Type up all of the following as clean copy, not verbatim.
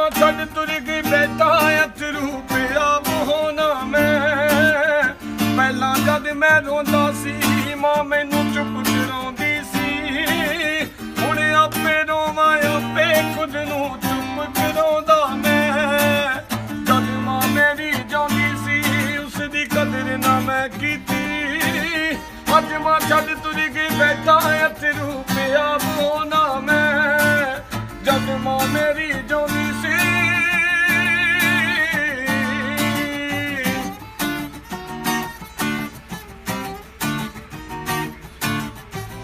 ਮਾਂ ਛੱਡ ਤੁਰ ਗਈ ਬੇਟਾ ਅਥਰੂ ਪਿਆ ਬਹਾਨਾ ਮੈਂ। ਪਹਿਲਾਂ ਜਦ ਮੈਂ ਰੋਂਦਾ ਸੀ ਮਾਂ ਮੈਨੂੰ ਚੁੱਪ ਕਰਾਉਂਦੀ ਸੀ, ਹੁਣ ਆਪੇ ਰੋਵਾਂ ਆਪੇ ਖੁਦ ਨੂੰ ਚੁੱਪ ਕਰਾਉਂਦਾ ਮੈਂ। ਜਦ ਮਾਂ ਮੇਰੀ ਜਿਉਂਦੀ ਸੀ ਉਸ ਦੀ ਕਦਰ ਨਾ ਮੈਂ ਕੀਤੀ, ਅੱਜ ਮਾਂ ਛੱਡ ਤੁਰ ਗਈ ਬੇਟਾ ਅਥਰੂ ਪਿਆ ਬਹਾਨਾ ਮੈਂ। ਜਦ ਮਾਂ ਮੇਰੀ ਜਿਉਂਦੀ ਸੀ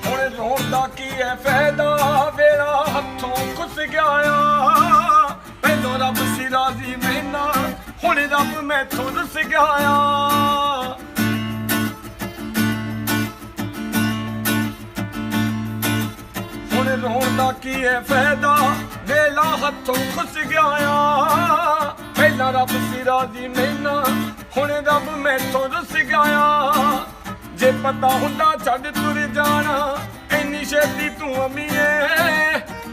ਹੁਣ ਰੋਣ ਦਾ ਕੀ ਹੈ ਫਾਇਦਾ, ਵੇਲਾ ਹੱਥੋਂ ਖੁੱਸ ਗਿਆ ਆ। ਪਹਿਲੋਂ ਰੱਬ ਸੀ ਰਾਜ਼ੀ ਮੈਨਾਂ, ਹੁਣ ਰੱਬ ਮੈਥੋਂ ਰੁੱਸ ਗਿਆ ਆ। ਹੁਣ ਰੋਣ ਦਾ ਕੀ ਹੈ ਫਾਇਦਾ, ਵੇਲਾ ਹੱਥੋਂ ਖੁੱਸ ਗਿਆ ਆ। ਪਹਿਲਾਂ ਰੱਬ ਸੀ ਰਾਜ਼ੀ ਮੈਨਾਂ, ਹੁਣ ਰੱਬ ਮੈਥੋਂ ਰੁੱਸ ਗਿਆ ਆ। ਜੇ ਪਤਾ ਹੁੰਦਾ ਛੱਡ ਤੁਰ ਜਾਣਾ ਇੰਨੀ ਛੇਤੀ ਤੂੰ ਅਮੀਏ,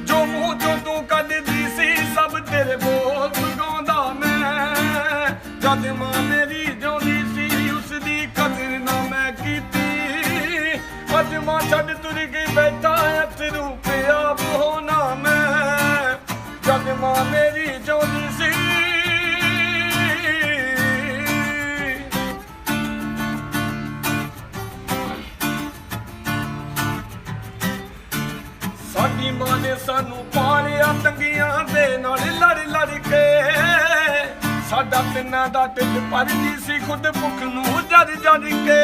ਜੋ ਮੂੰਹ ਚੋਂ ਤੂੰ ਕੱਢਦੀ ਸੀ ਸਭ ਤੇਰੇ ਬੋਲ ਗਾਉਂਦਾ ਮੈਂ। ਜਦ ਮਾਂ ਮੇਰੀ ਜਿਉਂਦੀ ਸੀ ਉਸ ਦੀ ਕਦਰ ਨਾ ਮੈਂ ਕੀਤੀ, ਅੱਜ ਮਾਂ ਛੱਡ ਤੁਰ ਗਈ ਬੈਠਾ ਅਥਰੂ ਪਿਆ ਬਹਾਨਾ ਮੈਂ। ਜਦ ਮਾਂ ਮੇਰੀ ਜਿਉਂਦੀ ਸੀ ਸਾਡੀ ਮਾਂ ਨੇ ਸਾਨੂੰ ਪਾਲਿਆ ਤੰਗੀਆਂ ਦੇ ਨਾਲ ਲੜ ਲੜ ਕੇ, ਸਾਡਾ ਤਿੰਨਾਂ ਦਾ ਢਿੱਡ ਭਰਦੀ ਸੀ ਖੁਦ ਭੁੱਖ ਨੂੰ ਜਰ ਜਰ ਕੇ।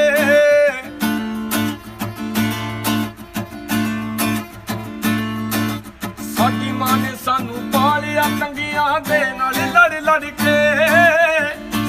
ਸਾਡੀ ਮਾਂ ਨੇ ਸਾਨੂੰ ਪਾਲਿਆ ਤੰਗੀਆਂ ਦੇ ਨਾਲ ਲੜ ਲੜ ਕੇ,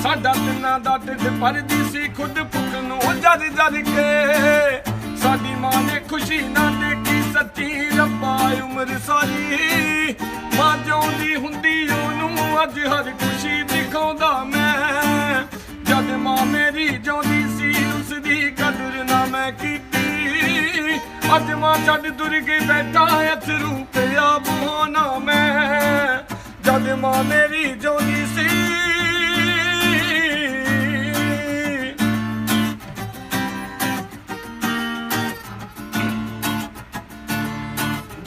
ਸਾਡਾ ਤਿੰਨਾਂ ਦਾ ਢਿੱਡ ਭਰਦੀ ਸੀ ਖੁਦ ਭੁੱਖ ਨੂੰ ਜਰ ਜਰ ਕੇ। ਸਾਡੀ ਮਾਂ ਨੇ ਖੁਸ਼ੀ ਨਾ ਦੇਖੀ ਸੱਚੀ ਰੱਬਾ ਉਮਰ ਸਾਰੀ, ਮਾਂ ਜਿਉਂਦੀ ਹੁੰਦੀ ਉਹਨੂੰ ਅੱਜ ਹਰ ਖੁਸ਼ੀ ਦਿਖਾਉਂਦਾ ਮੈਂ। ਜਦ ਮਾਂ ਮੇਰੀ ਜਿਉਂਦੀ ਸੀ ਉਸ ਦੀ ਕਦਰ ਨਾ ਮੈਂ ਕੀਤੀ, ਅੱਜ ਮਾਂ ਛੱਡ ਤੁਰ ਗਈ ਬੈਠਾ ਅਥਰੂ ਪਿਆ ਬਹਾਨਾ ਮੈਂ। ਜਦ ਮਾਂ ਮੇਰੀ ਜਿਉਂਦੀ ਸੀ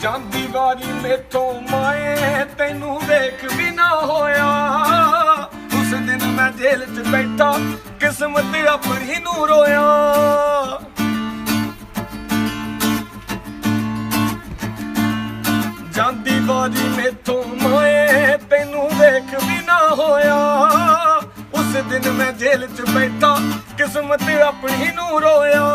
ਜਾਂਦੀ ਵਾਰੀ ਮੈਥੋਂ ਮਾਏ ਤੈਨੂੰ ਵੇਖ ਵੀ ਨਾ ਹੋਇਆ। ਉਸ ਦਿਨ ਮੈਂ ਜੇਲ੍ਹ 'ਚ ਬੈਠਾ ਕਿਸਮਤ ਆਪਣੀ ਨੂੰ ਰੋਇਆ। ਜਾਂਦੀ ਵਾਰੀ ਮੈਥੋਂ ਮਾਏ ਤੈਨੂੰ ਵੇਖ ਵੀ ਨਾ ਹੋਇਆ। ਉਸ ਦਿਨ ਮੈਂ ਜੇਲ੍ਹ 'ਚ ਬੈਠਾ ਕਿਸਮਤ ਆਪਣੀ ਨੂੰ ਰੋਇਆ।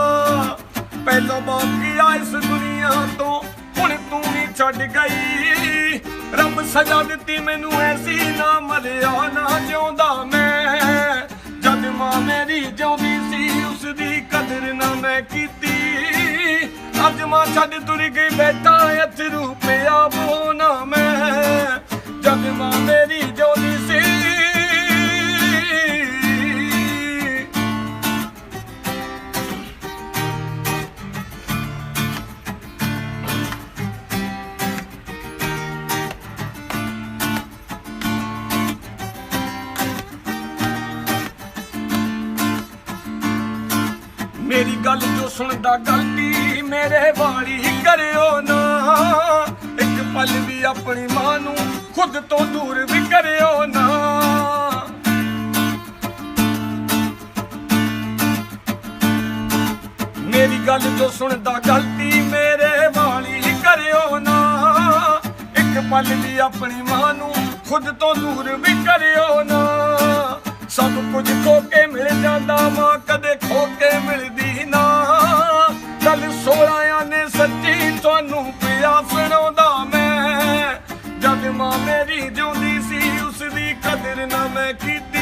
ਪਹਿਲਾਂ ਬਾਕੀ ਆ ਇਸ ਦੁਨੀਆ ਤੋਂ ਹੁਣ ਤੂੰ ਵੀ ਛੱਡ ਗਈ, ਰੱਬ ਸਜ਼ਾ ਦਿੱਤੀ ਮੈਨੂੰ ਐਸੀ ਨਾ ਮਰਿਆ ਨਾ ਜਿਉਂਦਾ ਮੈਂ। ਜਦ ਮਾਂ ਮੇਰੀ ਜਿਉਂਦੀ ਸੀ ਉਸ ਦੀ ਕਦਰ ਨਾ ਮੈਂ ਕੀਤੀ, ਅੱਜ ਮਾਂ ਛੱਡ ਤੁਰ ਗਈ ਬੈਠਾ ਅਥਰੂ ਪਿਆ ਬਹਾਨਾ ਮੈਂ। ਜਦ ਮਾਂ ਮੇਰੀ ਜਿਉਂਦੀ ਸੀ ਮੇਰੀ ਗੱਲ ਜੋ ਸੁਣਦਾ ਗਲਤੀ ਮੇਰੇ ਵਾਲੀ ਕਰਿਓ ਨਾ। ਇੱਕ ਪਲ ਵੀ ਆਪਣੀ ਮਾਂ ਨੂੰ ਖੁਦ ਤੋਂ ਦੂਰ ਵੀ ਕਰਿਓ ਨਾ। ਮੇਰੀ ਗੱਲ ਜੋ ਸੁਣਦਾ ਗਲਤੀ ਮੇਰੇ ਵਾਲੀ ਕਰਿਓ ਨਾ। ਇੱਕ ਪਲ ਵੀ ਆਪਣੀ ਮਾਂ ਨੂੰ ਖੁਦ ਤੋਂ ਦੂਰ ਵੀ ਕਰਿਓ ਨਾ। ਸਭ ਕੁਝ ਖੋ ਕੇ ਮਿਲ ਜਾਂਦਾ ਮਾਂ ਕਦੇ ਖੋ ਕੇ ਮਿਲਦੀ ਨਾ। ਗੱਲ 16 ਨੇ ਸੱਚੀ ਤੁਹਾਨੂੰ ਪਿਆ ਸੁਣਾਉਂਦਾ ਮੈਂ। ਜਦ ਮਾਂ ਮੇਰੀ ਜਿਉਂਦੀ ਸੀ ਉਸ ਦੀ ਕਦਰ ਨਾ ਮੈਂ ਕੀਤੀ,